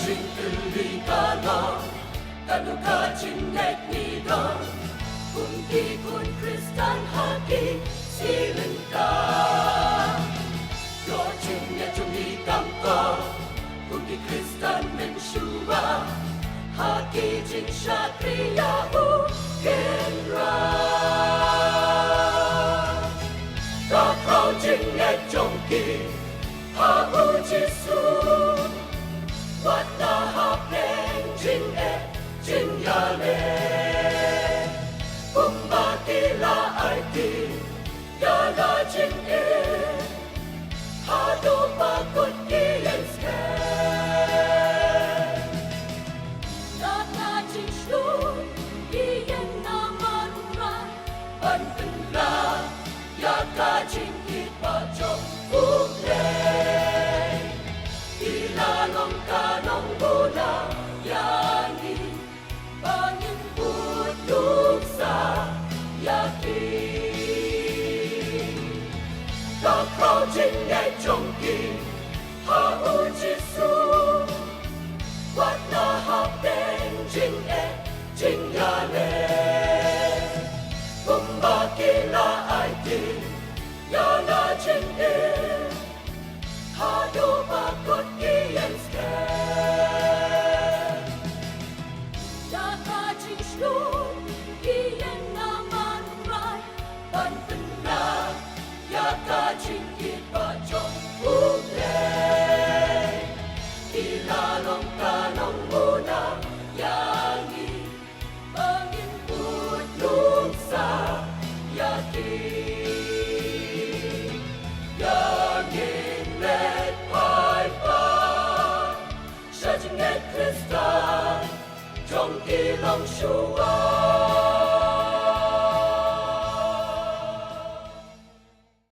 kating iligalang kanu kating neknidang kunti kun Kristan haki silenta yo chingnya chungi kamko kunti Kristan mensua haki jing syakriya ukenra ta khao jing net jongki ha ujisu wat na ha pleng jing e jing ya le Umbakila aiti ya la jing e ha do pa kut kiyen ske na na jing shu kiyen na man ra an pen la ya ka jing ki pa chong le ila long ka long bula ya ni bangin put luksa yaki ta khao jing nghe trong kỳ ha u jisu wat na ha den jing e jing ya le umba kila aiti ya la jing e ha do ba kot kiyen ske ya ka jing shlu kiyen na man rai ban pen la ya ka jing ki ba chong u le ila long ka long mu na ya ni bangin put luk sa ya ki ya ngin let pai pa sa jing net Kristan trong kỳ lòng shua